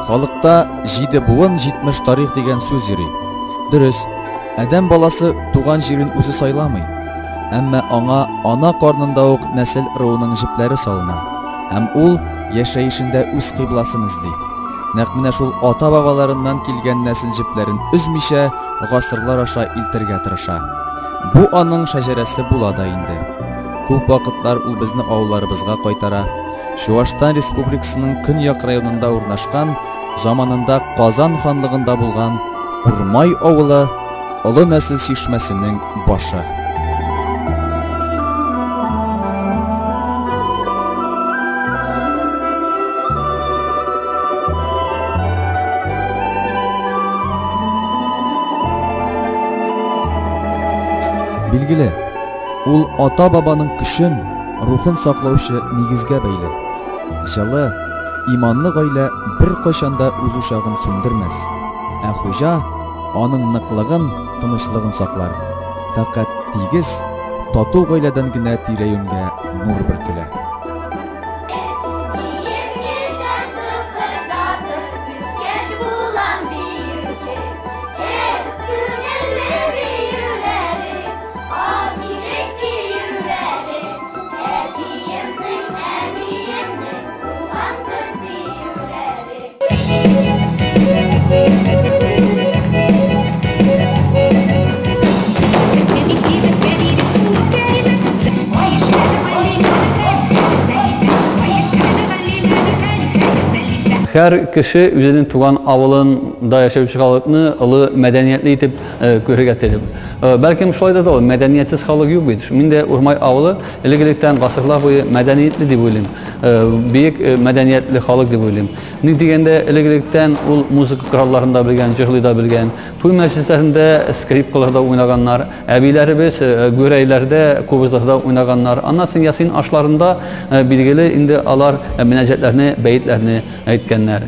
Халыкта 7 буын 70 тарих дигән сүз йөри. Дөрес, адәм баласы туган җирен үзе сайламый. Әмма аңа ана карнында ук нәсел руының җепләре салына. Һәм ул яшәешендә үз кыйбласын эзли. Нәкъ менә шул ата-бабаларыннан килгән нәсел җепләрен үзмичә гасырлар аша илтергә тырыша. Бу аның шәҗәрәсе була да инде. Күп вакытлар ул безне авылларыбызга кайтара. Чуашстан Республикасының Көньяк районында урнашкан, заманында Казан ханлыгында булган Урмай авылы олы нәсел чишмәсенең башы. Билгеле, ул ата-бабаның көчен, рухын саклаучы нигезгә бәйле. Җылы, иманлы гаилә бер кайчанда үз учагын сүндермәс. Ә хуҗа аның ныклыгын, тынычлыгын саклар. Фәкать тигез, тату гаиләдән генә тирә-юньгә нур бөркелә. Her kişi üzerinin tuğan avılında yaşayıp halkını ılı medeniyetli itip görüge telip. Belki şulayda da o medeniyetsiz halk yok buydu. Şimdi Urmay avılı ilgilikten asırlar boyu medeniyetli diye bölüm. Büyük medeniyetli halk diye bölüm. Ne diyende ilgilikten müzik krallarında bilgen, cıhlıda bilgen, toy meclislerinde skripkalarda oynaganlar, abilerimiz göreylerde, kovuzlarda oynaganlar, anasın yasin aşlarında bilgili indi alar münecetlerini, beyitlerini etkenler.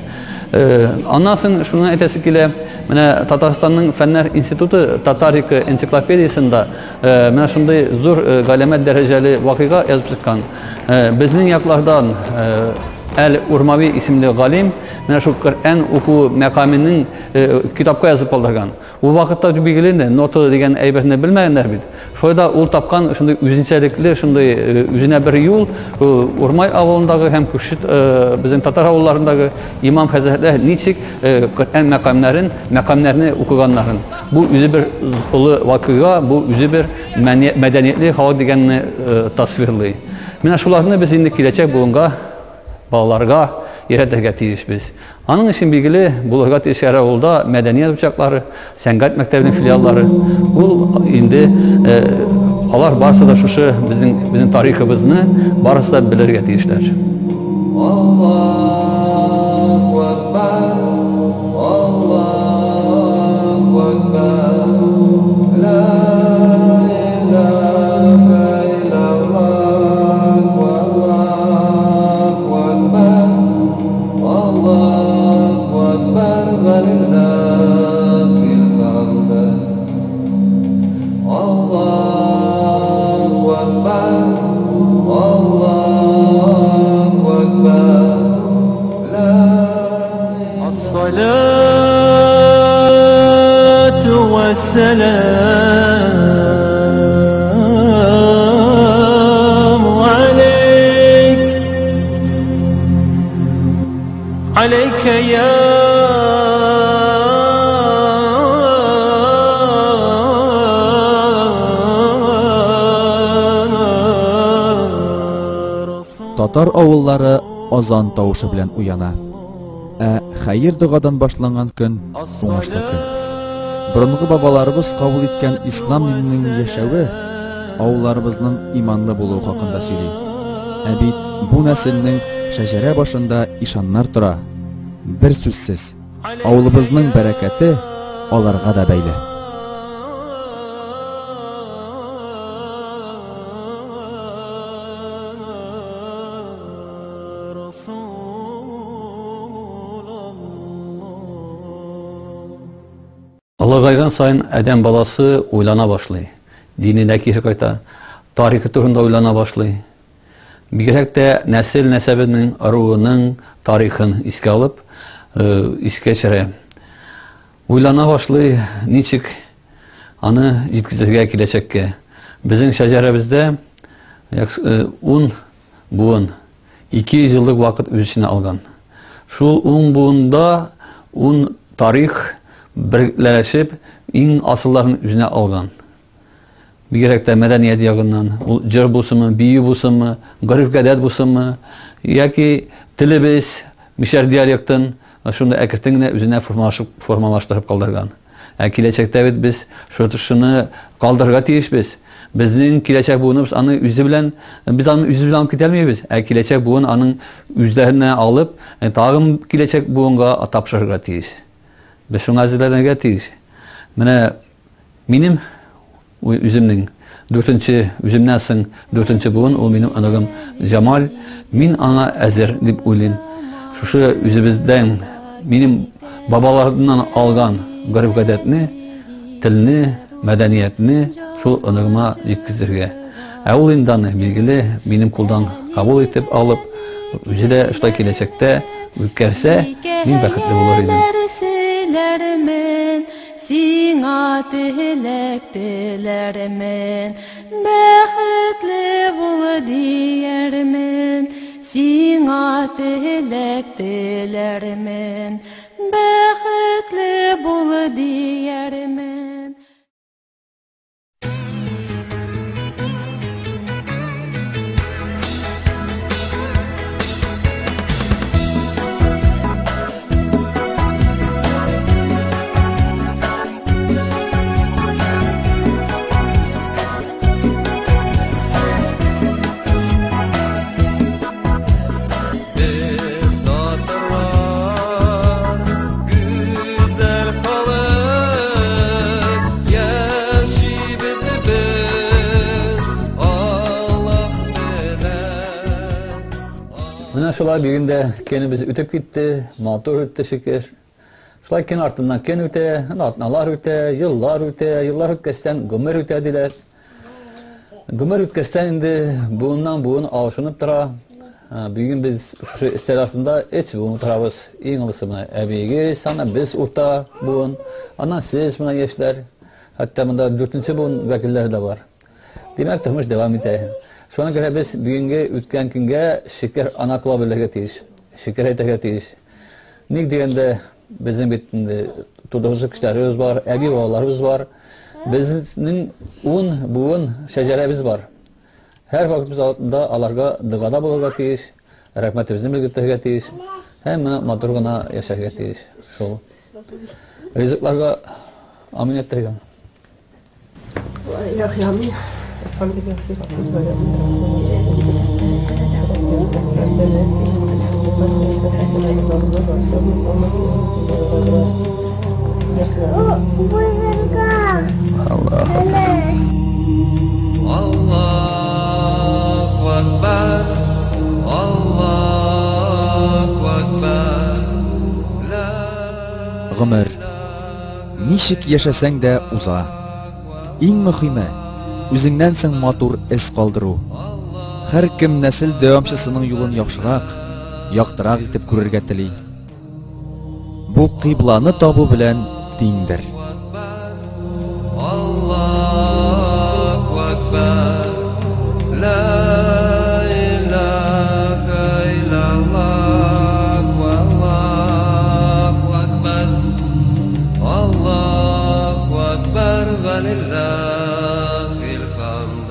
Anlasın şunu etesi ki Tataristan'ın Fenler İnstitutu Tatarik Ensiklopediyasında şunday zor galemet dereceli vakıga yazıp çıkan. Bizning yaklardan El Urmavi isimli galim şu Kur'an oku mekamının kitapka yazıp aldırgan. O vakitte bilgilerinde notu degen eyberinde bilmeyenler bid. Şöyle ul tapkan şunday üzünçelikli şunday üzüne bir yol Urmay avulundagı hem Kürşit bizim Tatar avullarındagı imam hazretleri niçik Kur'an mekamlarını okuganların. Bu üzü bir ulu vakıga, bu üzü bir medeniyetli halk degenini tasvirli. Mina şularını biz indi kilecek bulunga bağlarga yeretlerge tiyişbiz. Anın için bilgili bularga tiyişere olda medeniyet uçakları, Sengat Mektebi'nin filialları. Bu indi alar barısı da şuşu bizim tarihimizni barısı da bilirge tiyişler. Allah السلام عليك عليك يا Татар авыллары азан тавышы белән уяна. Хәер дугадан башланган көн уңышлы көн. Борынгы бабаларыбыз кабул иткән ислам диненең яшәве авылларыбызның иманлы булуы хакында сөйли. Бит бу нәселнең шәҗәрә башында ишаннар тора. Бер сүзсез, авылыбызның бәрәкәте аларга да бәйле. Алыгайган сайын әдәм баласы уйлана башлый. Диненә кире кайта, тарихы турында уйлана башлый. Бигрәк тә нәсел нәсәбенең, ыруының тарихын искә алып, искә төшерә. Уйлана башлый, ничек аны җиткезергә киләчәккә. Безнең шәҗәрәбездә 10 буын 200 еллык вакыт үз эченә алган. Шул 10 буында 10 тарих birleşip in asıllarını üzerine algan. Bigərək də mədəniyyət yağından, cır bulsunmu, biyi bulsunmu, qarif qədət bulsunmu, yaki tilimiz, mişər diyalektin, şunda əkirtinə üzerine formalaştırıb qaldırgan. Kiləcəkdə biz şunu qaldırğa tiyiş biz. Bizning kiləcək buğunu biz anı üzü bilən, biz anı üzü bilən kitəlməyimiz. Kiləcək buğun anın üzlərinə alıb, tağım kiləcək buğunğa tapşırğa tiyiş. Biz şunu azizlerden getiyiz. Benim üzümün 4-cü üzümdən soң 4-cü buğun, o benim anagım Jamal. Min ana əzir deyib uylin. Şuşu üzümüzdən benim babalarından algan qarif qədətini, tilini, mədəniyyətini şu anagıma yetkizdirge. Ol indanı bilgili benim kuldan kabul etib alıp, üzülə işlay keləcəkdə ülkərsə, min bəxtli olur idim. Sina tilektilermen, bəxtli bul diyermen. Sina tilektilermen, bəxtli bul diyermen. Şulay bir günde kendimizi ütüp gitti, motor öttü şeker. Şulay kendi ardından kendi öte, atnalar öte, yıllar ötkesten gümür ötediler. Gümür ötkesten indi buğundan buğun alışınıp tıra. Bir gün biz şu istel ardında hiç buğun tırabız. İngilisi buna ebegi, sana biz urta buğun. Anan siz buna yeşler. Hatta bunda 4-cü buğun vekilleri de var. Demek turmuş devam edelim. Şu ana göre biz bugünkü ütken günge şeker ana kılabilege tiyiş, şeker etege tiyiş. Nik degende bizim bitinde tutuğuzu kişilerimiz var, ebi babalarımız var. Bizning buğun şeceremiz var. Her vakit biz altında alarga dıgada bulurga tiyiş, rahmetimizni bilgirtege tiyiş, hem maturgana yaşarga tiyiş. Şol. Riziklarga amin ettirgen. Amin. Гомер, ничек яшәсәң дә уза. Иң мөһиме үзеңнән соң матур эз калдыру. Һәр кем нәсел дәвамчысының юлын яхшырак, яктырак итеп күрергә тели. Бу кыйбланы табу белән тиңдер. Allahu Akbar. La ilahe illallah. Wallahu Akbar. Allahu Akbar ve lillahil hamd.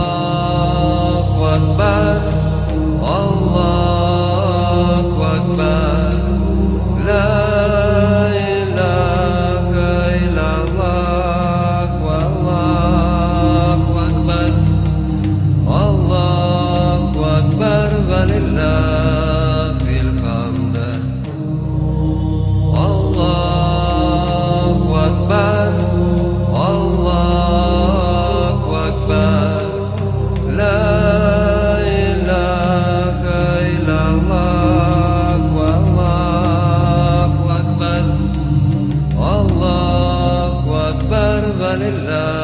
Allahu Akbar, Allahu Akbar. La ilahe illallah. Wallahu Akbar. Allahu Akbar ve lillahil hamd. Allahu Akbar, Allahu Akbar. La ilahe illallah. Wallahu Akbar. Allahu Akbar ve lillahil